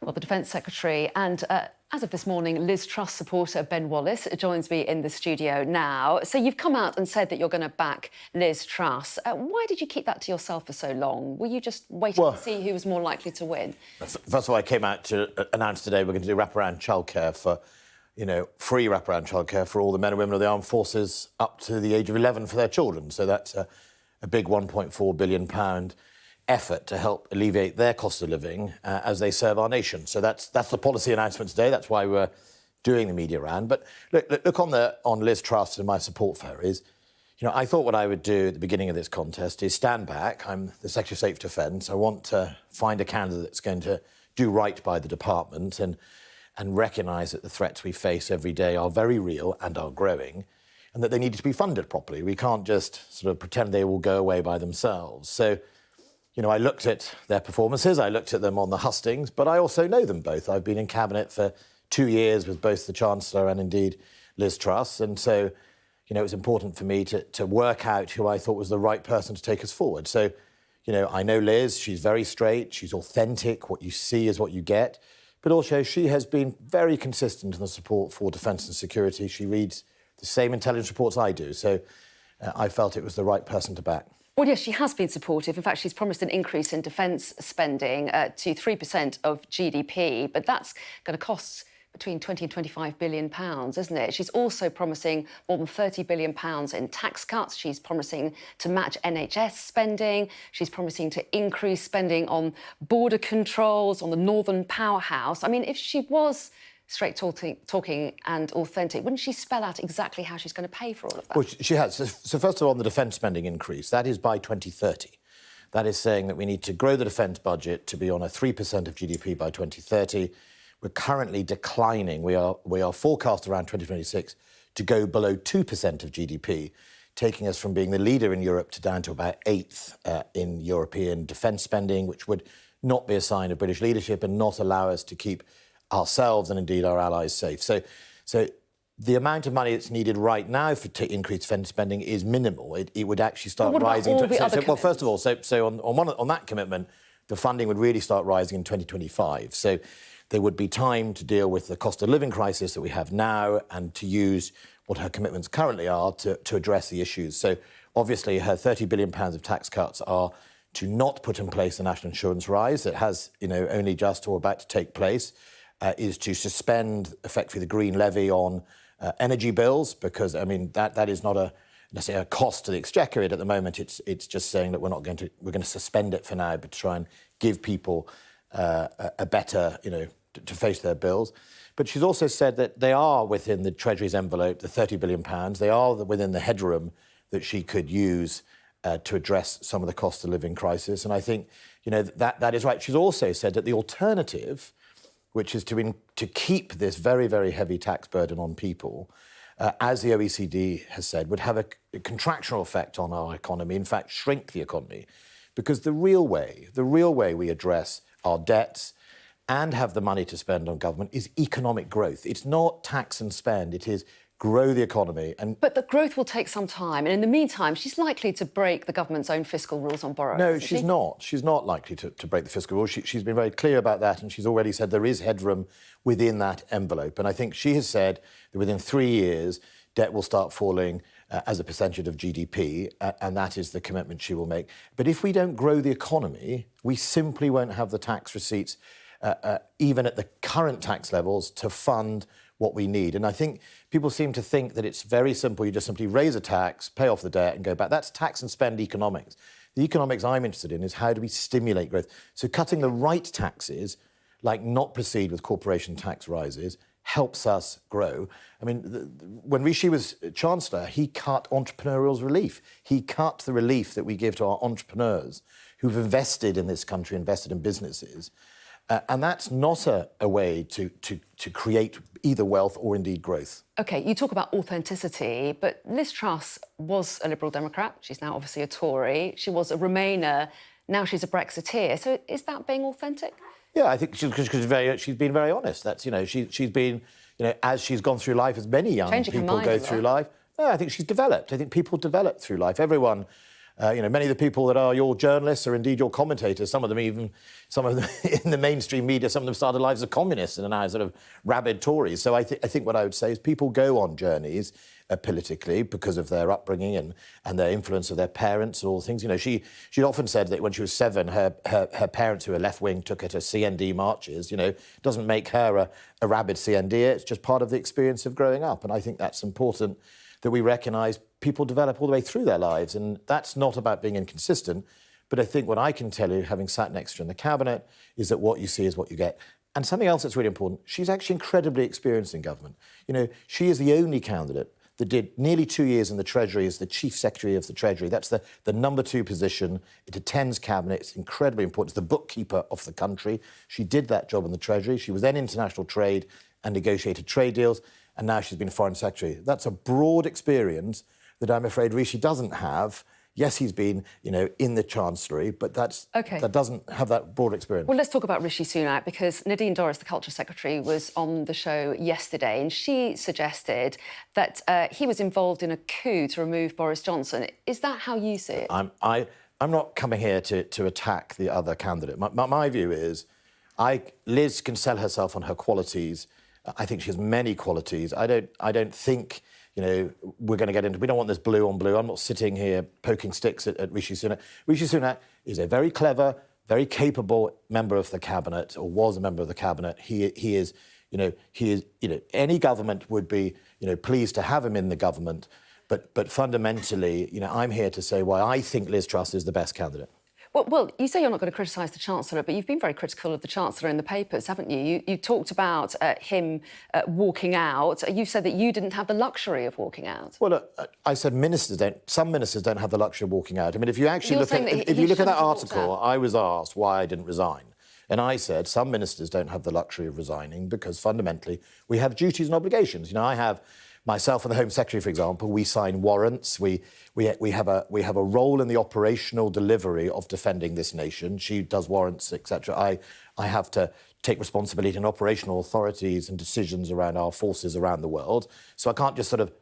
Well, the Defence Secretary and, as of this morning, Liz Truss supporter Ben Wallace joins me in the studio now. So you've come out and said that you're going to back Liz Truss. Why did you keep that to yourself for so long? Were you just waiting to see who was more likely to win? First of all, I came out to announce today we're going to do wraparound childcare for, free wraparound childcare for all the men and women of the armed forces up to the age of 11 for their children. So that's a big £1.4 billion effort to help alleviate their cost of living as they serve our nation. So that's the policy announcement today. That's why we're doing the media round. But look on Liz Truss and my support for her is, I thought what I would do at the beginning of this contest is stand back. I'm the Secretary of State for Defence. I want to find a candidate that's going to do right by the department and recognise that the threats we face every day are very real and are growing, and that they need to be funded properly. We can't just sort of pretend they will go away by themselves. So, I looked at their performances, I looked at them on the hustings, but I also know them both. I've been in Cabinet for 2 years with both the Chancellor and indeed Liz Truss, and so, it was important for me to work out who I thought was the right person to take us forward. So, I know Liz, she's very straight, she's authentic, what you see is what you get, but also she has been very consistent in the support for defence and security. She reads the same intelligence reports I do, so I felt it was the right person to back. Well, yes, she has been supportive. In fact, she's promised an increase in defence spending to 3% of GDP, but that's going to cost between 20 and 25 billion pounds, isn't it? She's also promising more than 30 billion pounds in tax cuts. She's promising to match NHS spending. She's promising to increase spending on border controls, on the Northern Powerhouse. I mean, if she was straight talking and authentic, wouldn't she spell out exactly how she's going to pay for all of that? Well, she has. So first of all, on the defence spending increase, that is by 2030. That is saying that we need to grow the defence budget to be on a 3% of GDP by 2030. We're currently declining. We are forecast around 2026 to go below 2% of GDP, taking us from being the leader in Europe to down to about 8th in European defence spending, which would not be a sign of British leadership and not allow us to keep ourselves and indeed our allies safe. So the amount of money that's needed right now to increase defence spending is minimal. It would actually start rising. Well, first of all, on that commitment, the funding would really start rising in 2025. So there would be time to deal with the cost of living crisis that we have now and to use what her commitments currently are to address the issues. So obviously her £30 billion of tax cuts are to not put in place the national insurance rise that has only just or about to take place. Is to suspend effectively the green levy on energy bills, because that is not necessarily a cost to the exchequer. At the moment, it's just saying that we're going to suspend it for now, but to try and give people a better to face their bills. But she's also said that they are within the Treasury's envelope, the £30 billion. They are within the headroom that she could use to address some of the cost of living crisis. And I think that is right. She's also said that the alternative, which is to keep this very, very heavy tax burden on people, as the OECD has said, would have a contractional effect on our economy, in fact, shrink the economy. Because the real way we address our debts and have the money to spend on government is economic growth. It's not tax and spend, it is grow the economy. But the growth will take some time, and in the meantime, she's likely to break the government's own fiscal rules on borrowing. No, she's not. She's not likely to break the fiscal rules. She's been very clear about that, and she's already said there is headroom within that envelope. And I think she has said that within 3 years, debt will start falling as a percentage of GDP, and that is the commitment she will make. But if we don't grow the economy, we simply won't have the tax receipts, even at the current tax levels, to fund what we need. And I think people seem to think that it's very simple. You just simply raise a tax, pay off the debt and go back. That's tax and spend economics. The economics I'm interested in is how do we stimulate growth? So cutting the right taxes, like not proceed with corporation tax rises, helps us grow. When Rishi was Chancellor, he cut entrepreneurial relief. He cut the relief that we give to our entrepreneurs who've invested in this country, invested in businesses. And that's not a way to create either wealth or indeed growth. OK, you talk about authenticity, but Liz Truss was a Liberal Democrat. She's now obviously a Tory. She was a Remainer. Now she's a Brexiteer. So is that being authentic? Yeah, I think she's been very honest. That's, she's been, as she's gone through life, as many young people go through life. No, I think she's developed. I think people develop through life. Everyone Many of the people that are your journalists or indeed your commentators, some of them in the mainstream media, some of them started lives as communists and are now sort of rabid Tories. So I think what I would say is people go on journeys politically because of their upbringing and their influence of their parents and all things. She often said that when she was 7, her parents, who were left-wing, took her to CND marches. Doesn't make her a rabid CNDer. It's just part of the experience of growing up. And I think that's important that we recognise people develop all the way through their lives. And that's not about being inconsistent. But I think what I can tell you, having sat next to her in the cabinet, is that what you see is what you get. And something else that's really important, she's actually incredibly experienced in government. She is the only candidate that did nearly 2 years in the Treasury as the Chief Secretary of the Treasury. That's the number 2 position. It attends cabinet. It's incredibly important. It's the bookkeeper of the country. She did that job in the Treasury. She was then international trade and negotiated trade deals. And now she's been Foreign Secretary. That's a broad experience that I'm afraid Rishi doesn't have. Yes, he's been, in the Chancellery, but that doesn't have that broad experience. Well, let's talk about Rishi Sunak, because Nadine Dorries, the Culture Secretary, was on the show yesterday, and she suggested that he was involved in a coup to remove Boris Johnson. Is that how you see it? I'm not coming here to attack the other candidate. My view is, Liz can sell herself on her qualities. I think she has many qualities. I don't think, we're going to get into... We don't want this blue on blue. I'm not sitting here poking sticks at Rishi Sunak. Rishi Sunak is a very clever, very capable member of the cabinet, or was a member of the cabinet. He is, any government would be, pleased to have him in the government. But fundamentally, I'm here to say why I think Liz Truss is the best candidate. Well, you say you're not going to criticise the Chancellor, but you've been very critical of the Chancellor in the papers, haven't you? You talked about him walking out. You said that you didn't have the luxury of walking out. Well, I said some ministers don't have the luxury of walking out. I mean, if you actually look at that article, I was asked why I didn't resign. And I said some ministers don't have the luxury of resigning because fundamentally we have duties and obligations. I have... Myself and the Home Secretary, for example, we sign warrants. We have a role in the operational delivery of defending this nation. She does warrants, etc. I have to take responsibility in operational authorities and decisions around our forces around the world. So I can't just sort of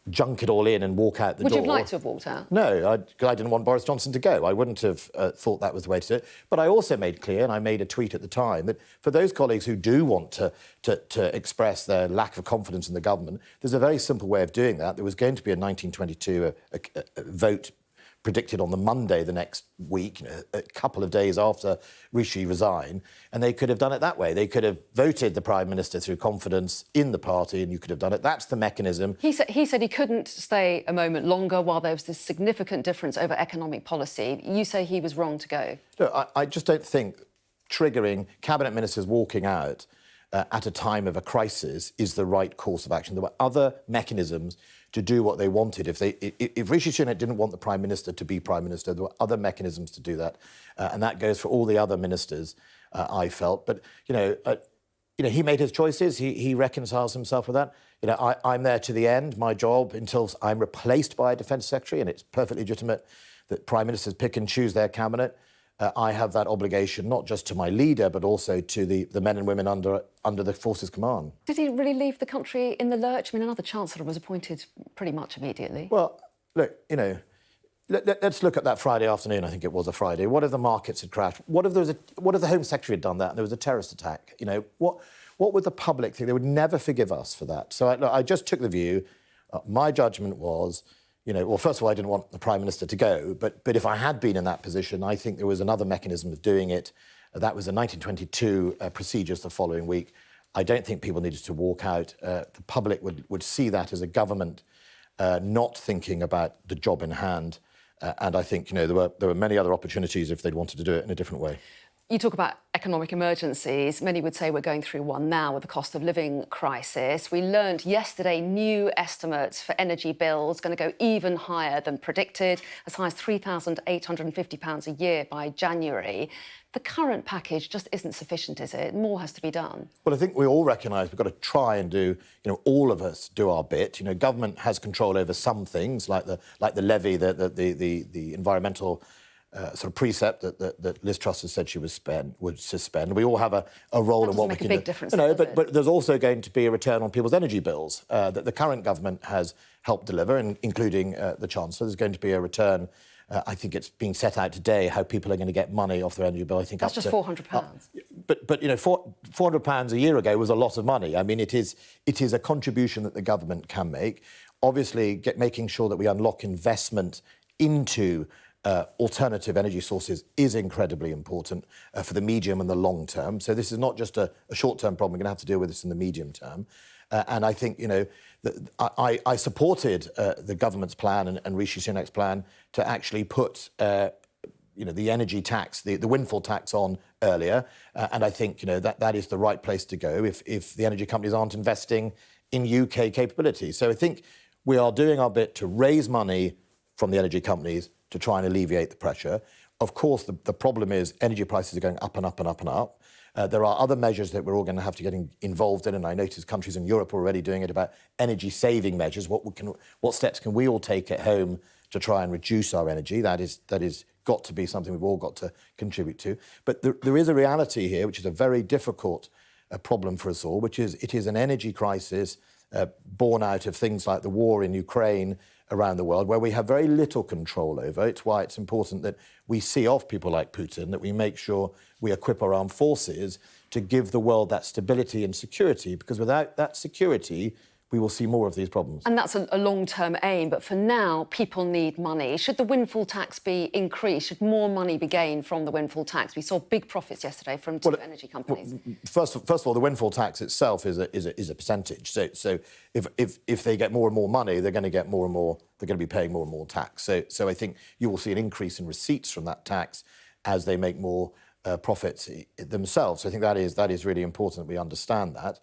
junk it all in and walk out the door. Would you have liked to have walked out? No, I didn't want Boris Johnson to go. I wouldn't have thought that was the way to do it. But I also made clear, and I made a tweet at the time, that for those colleagues who do want to express their lack of confidence in the government, there's a very simple way of doing that. There was going to be a 1922 vote predicted on the Monday the next week, a couple of days after Rishi resigned, and they could have done it that way. They could have voted the Prime Minister through confidence in the party, and you could have done it. That's the mechanism. He said he couldn't stay a moment longer while there was this significant difference over economic policy. You say he was wrong to go. Look, I just don't think triggering cabinet ministers walking out at a time of a crisis is the right course of action. There were other mechanisms to do what they wanted. If Rishi Sunak didn't want the Prime Minister to be Prime Minister, there were other mechanisms to do that. And that goes for all the other ministers, I felt. But, he made his choices. He reconciles himself with that. I'm there to the end. My job, until I'm replaced by a Defence Secretary, and it's perfectly legitimate that Prime Ministers pick and choose their cabinet, I have that obligation not just to my leader, but also to the men and women under the Forces Command. Did he really leave the country in the lurch? I mean, another Chancellor was appointed pretty much immediately. Well, look, let's look at that Friday afternoon. I think it was a Friday. What if the markets had crashed? What if the Home Secretary had done that and there was a terrorist attack? What would the public think? They would never forgive us for that. So I just took the view. My judgment was... well, first of all, I didn't want the Prime Minister to go, but if I had been in that position, I think there was another mechanism of doing it. That was the 1922 procedures the following week. I don't think people needed to walk out. The public would see that as a government not thinking about the job in hand. And I think, there were many other opportunities if they'd wanted to do it in a different way. You talk about economic emergencies. Many would say we're going through one now with the cost of living crisis. We learned yesterday new estimates for energy bills going to go even higher than predicted, as high as £3,850 a year by January. The current package just isn't sufficient, is it? More has to be done. Well, I think we all recognise we've got to try and do, all of us do our bit. Government has control over some things, like the levy, the environmental sort of precept that Liz Truss has said she would suspend. We all have a role in what we can do. That doesn't make a big difference, But there's also going to be a return on people's energy bills that the current government has helped deliver, including the Chancellor. There's going to be a return. I think it's being set out today how people are going to get money off their energy bill. I think that's just £400. But £400 a year ago was a lot of money. I mean, it is a contribution that the government can make. Obviously, making sure that we unlock investment into alternative energy sources is incredibly important for the medium and the long term. So this is not just a short-term problem. We're going to have to deal with this in the medium term. And I think, I supported the government's plan and Rishi Sunak's plan to actually put, the energy tax, the windfall tax on earlier. And I think, that is the right place to go if the energy companies aren't investing in UK capability. So I think we are doing our bit to raise money from the energy companies to try and alleviate the pressure. Of course, the problem is energy prices are going up and up and up and up. There are other measures that we're all going to have to get involved in, and I notice countries in Europe are already doing it about energy-saving measures. What steps can we all take at home to try and reduce our energy? That is got to be something we've all got to contribute to. But there is a reality here, which is a very difficult problem for us all, which is it is an energy crisis born out of things like the war in Ukraine around the world, where we have very little control over. It's why it's important that we see off people like Putin, that we make sure we equip our armed forces to give the world that stability and security, because without that security, we will see more of these problems. And that's a long-term aim, but for now, people need money. Should the windfall tax be increased? Should more money be gained from the windfall tax? We saw big profits yesterday from two energy companies. First of all, the windfall tax itself is a percentage. So if they get more and more money, they're going to get more and more. They're going to be paying more and more tax. So I think you will see an increase in receipts from that tax as they make more profits themselves. So I think that is really important that we understand that.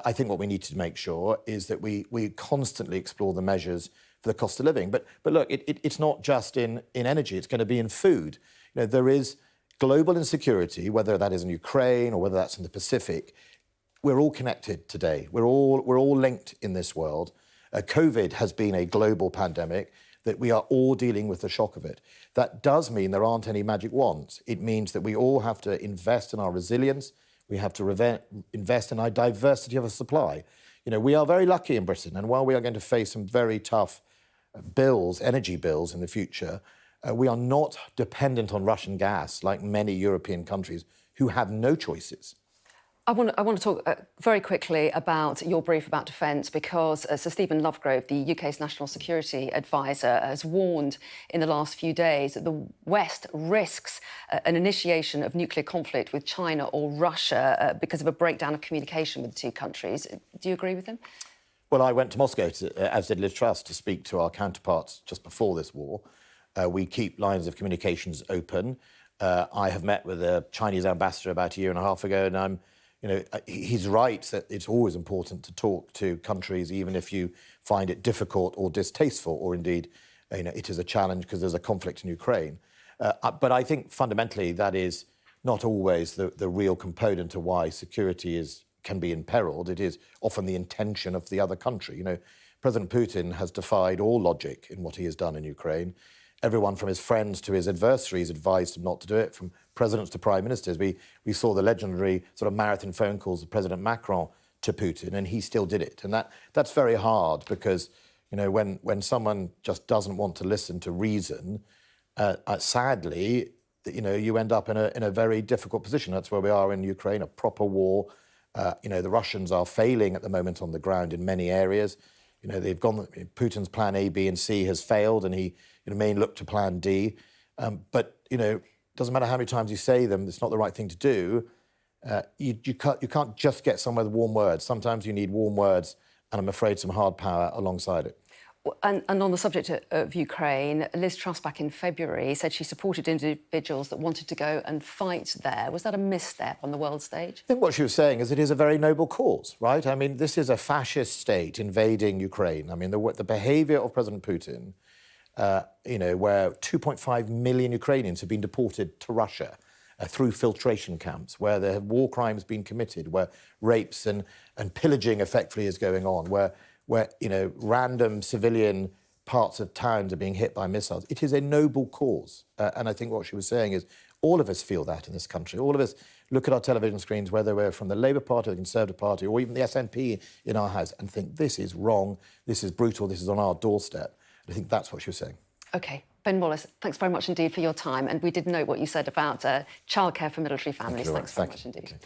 I think what we need to make sure is that we constantly explore the measures for the cost of living. But look, it's not just in energy, it's going to be in food. There is global insecurity, whether that is in Ukraine or whether that's in the Pacific. We're all connected today. We're all linked in this world. COVID has been a global pandemic that we are all dealing with the shock of it. That does mean there aren't any magic wands. It means that we all have to invest in our resilience. We have to invest in our diversity of a supply. We are very lucky in Britain, and while we are going to face some very tough energy bills in the future, we are not dependent on Russian gas like many European countries who have no choices. I want to talk very quickly about your brief about defence, because Sir Stephen Lovegrove, the UK's National Security Advisor, has warned in the last few days that the West risks an initiation of nuclear conflict with China or Russia because of a breakdown of communication with the two countries. Do you agree with him? Well, I went to Moscow, as did Liz Truss, to speak to our counterparts just before this war. We keep lines of communications open. I have met with the Chinese ambassador about a year and a half ago, and he's right that it's always important to talk to countries, even if you find it difficult or distasteful, or indeed, it is a challenge because there's a conflict in Ukraine. But I think fundamentally that is not always the real component of why security can be imperiled. It is often the intention of the other country. President Putin has defied all logic in what he has done in Ukraine. Everyone from his friends to his adversaries advised him not to do it, from presidents to prime ministers. We saw the legendary sort of marathon phone calls of President Macron to Putin, and he still did it. And that's very hard because, when someone just doesn't want to listen to reason, sadly, you end up in a very difficult position. That's where we are in Ukraine, a proper war. The Russians are failing at the moment on the ground in many areas. Putin's plan A, B, and C has failed, and he may look to plan D. But doesn't matter how many times you say them, it's not the right thing to do. You can't just get somewhere with warm words. Sometimes you need warm words, and I'm afraid some hard power alongside it. And on the subject of Ukraine, Liz Truss back in February said she supported individuals that wanted to go and fight there. Was that a misstep on the world stage? I think what she was saying is it is a very noble cause, right? I mean, this is a fascist state invading Ukraine. I mean, the behaviour of President Putin, where 2.5 million Ukrainians have been deported to Russia through filtration camps, where there have war crimes been committed, where rapes and pillaging effectively is going on, where random civilian parts of towns are being hit by missiles. It is a noble cause. And I think what she was saying is all of us feel that in this country. All of us look at our television screens, whether we're from the Labour Party, the Conservative Party, or even the SNP in our house, and think this is wrong, this is brutal, this is on our doorstep. I think that's what she was saying. OK. Ben Wallace, thanks very much indeed for your time. And we did note what you said about childcare for military families. Thanks very much indeed.